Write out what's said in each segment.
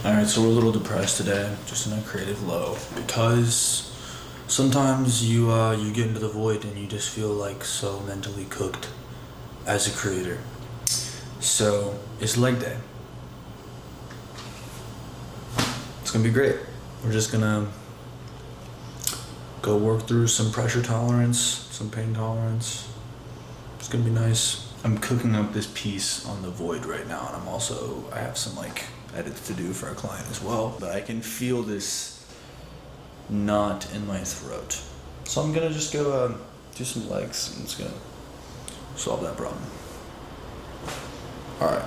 Alright, so we're a little depressed today, just in a creative low, because sometimes you get into the void and you just feel like so mentally cooked as a creator. So it's leg day. It's gonna be great. We're just gonna go work through some pressure tolerance, some pain tolerance. It's gonna be nice. I'm cooking up this piece on the void right now, and I have some edits to do for a client as well, but I can feel this knot in my throat. So I'm gonna just go do some legs, and it's gonna solve that problem. All right.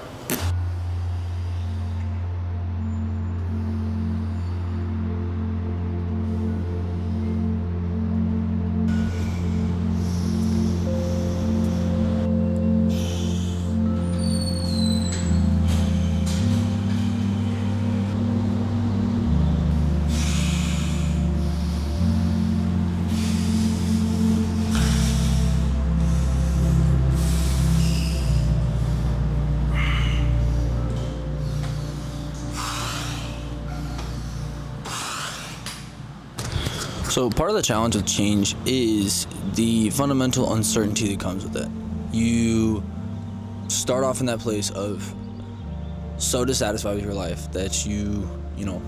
So part of the challenge with change is the fundamental uncertainty that comes with it. You start off in that place of so dissatisfied with your life that you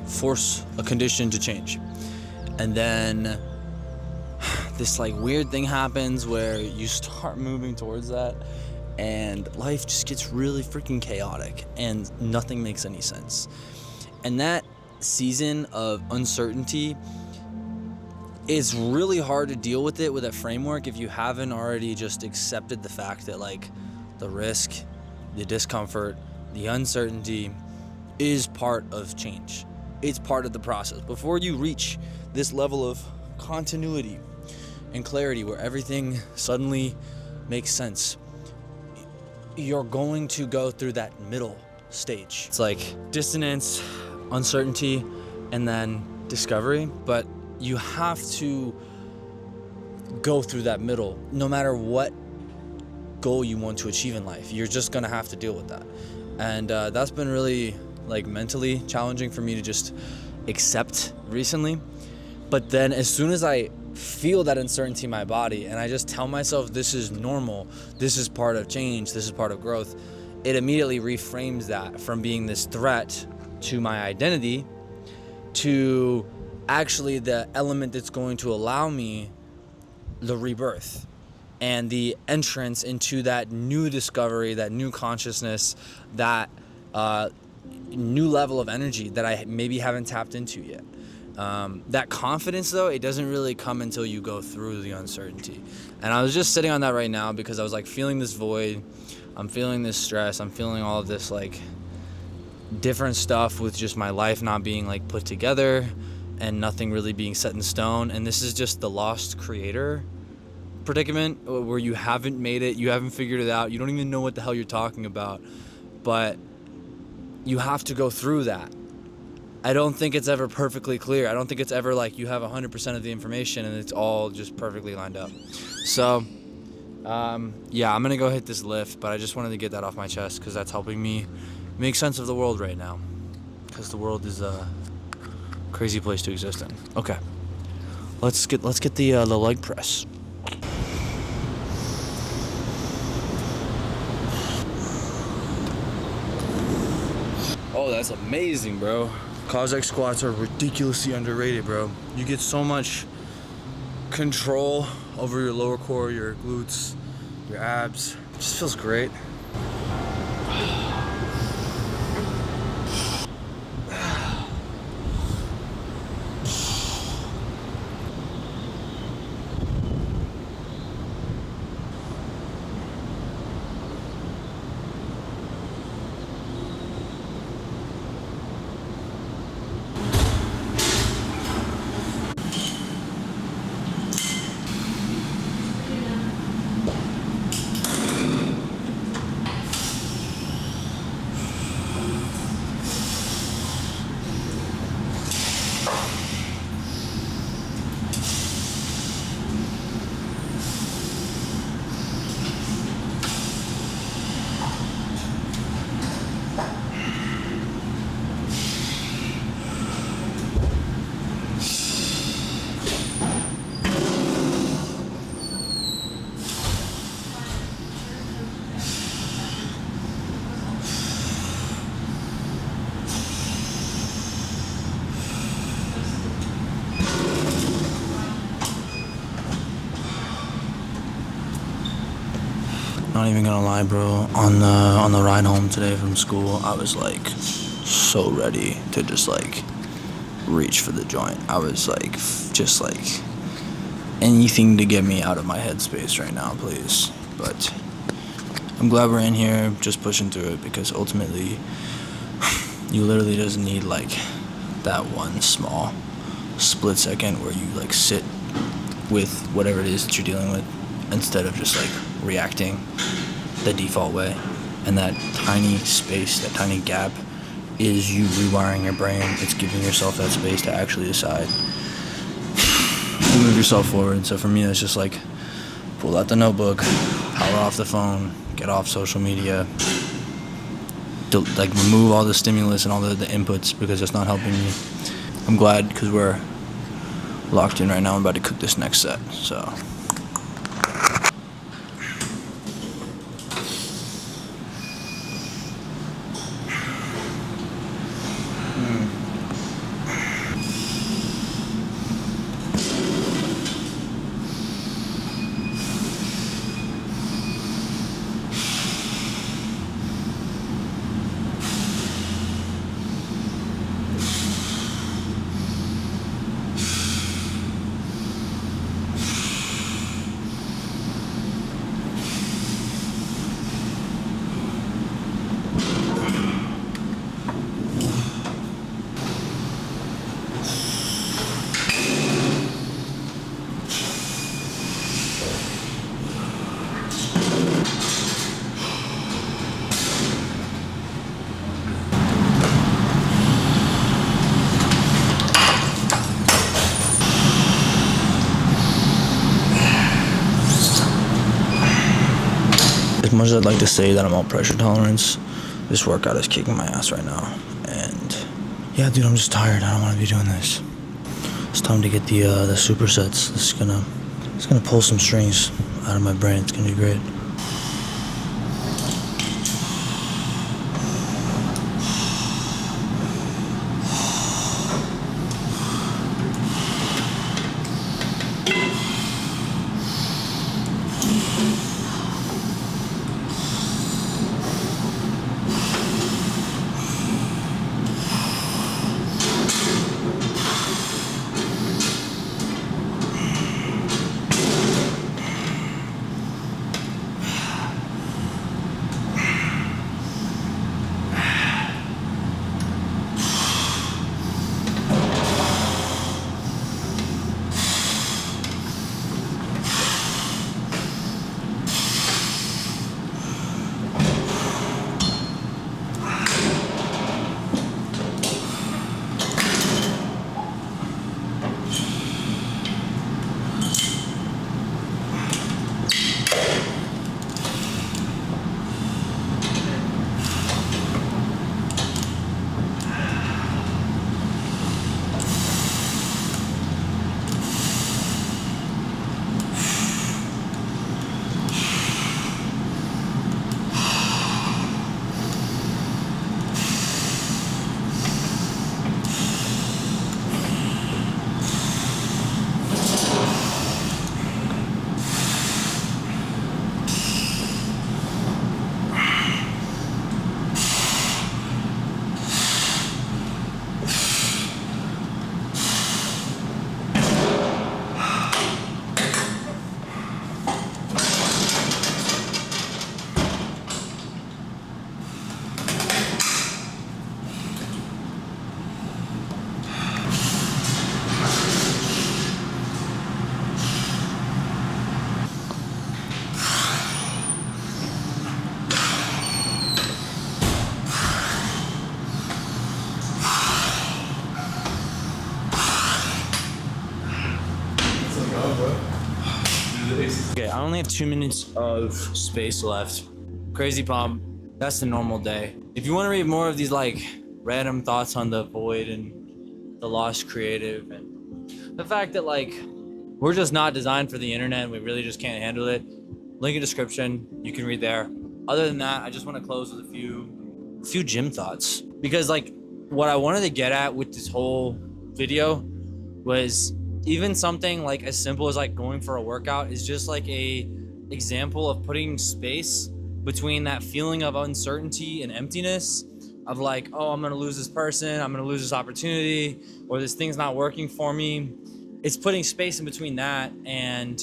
force a condition to change. And then this weird thing happens where you start moving towards that and life just gets really freaking chaotic and nothing makes any sense. And that season of uncertainty, it's really hard to deal with it with a framework if you haven't already just accepted the fact that the risk, the discomfort, the uncertainty is part of change. It's part of the process. Before you reach this level of continuity and clarity where everything suddenly makes sense, you're going to go through that middle stage. It's like dissonance, uncertainty, and then discovery, but you have to go through that middle. No matter what goal you want to achieve in life, you're just gonna have to deal with that. And that's been really mentally challenging for me to just accept recently. But then as soon as I feel that uncertainty in my body and I just tell myself this is normal, this is part of change, this is part of growth, it immediately reframes that from being this threat to my identity to actually the element that's going to allow me the rebirth and the entrance into that new discovery, that new consciousness, that new level of energy that I maybe haven't tapped into yet. That confidence, though, it doesn't really come until you go through the uncertainty. And I was just sitting on that right now because I was feeling this void. I'm feeling this stress. I'm feeling all of this different stuff with just my life not being put together and nothing really being set in stone. And this is just the lost creator predicament where you haven't made it, you haven't figured it out, you don't even know what the hell you're talking about, but you have to go through that. I don't think it's ever perfectly clear. I don't think it's ever you have 100% of the information and it's all just perfectly lined up. So yeah, I'm gonna go hit this lift, but I just wanted to get that off my chest because that's helping me make sense of the world right now, because the world is a crazy place to exist in. Okay, let's get the leg press. Oh, that's amazing, bro. Cossack squats are ridiculously underrated, bro. You get so much control over your lower core, your glutes, your abs. It just feels great. Not even gonna lie, bro. On the ride home today from school, I was like so ready to just like reach for the joint. I was like just like anything to get me out of my headspace right now, please. But I'm glad we're in here, just pushing through it, because ultimately you literally just need like that one small split second where you like sit with whatever it is that you're dealing with instead of just like reacting the default way. And that tiny space, that tiny gap is you rewiring your brain. It's giving yourself that space to actually decide to move yourself forward. So for me, it's just like pull out the notebook, power off the phone, get off social media, like remove all the stimulus and all the inputs, because it's not helping me. I'm glad because we're locked in right now. I'm about to cook this next set, so. As much as I'd like to say that I'm all pressure tolerance, this workout is kicking my ass right now. And yeah, dude, I'm just tired. I don't want to be doing this. It's time to get the supersets. It's gonna pull some strings out of my brain. It's gonna be great. Okay, I only have 2 minutes of space left. Crazy pump. That's the normal day. If you want to read more of these like random thoughts on the void and the lost creative and the fact that like we're just not designed for the internet and we really just can't handle it, link in description. You can read there. Other than that, I just want to close with a few gym thoughts, because like what I wanted to get at with this whole video was even something like as simple as like going for a workout is just like a example of putting space between that feeling of uncertainty and emptiness of like, oh, I'm gonna lose this person, I'm gonna lose this opportunity, or this thing's not working for me. It's putting space in between that and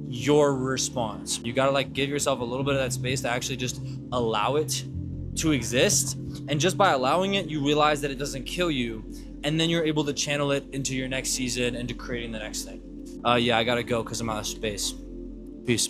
your response. You gotta like give yourself a little bit of that space to actually just allow it to exist. And just by allowing it, you realize that it doesn't kill you. And then you're able to channel it into your next season and to creating the next thing. Yeah, I gotta go because I'm out of space. Peace.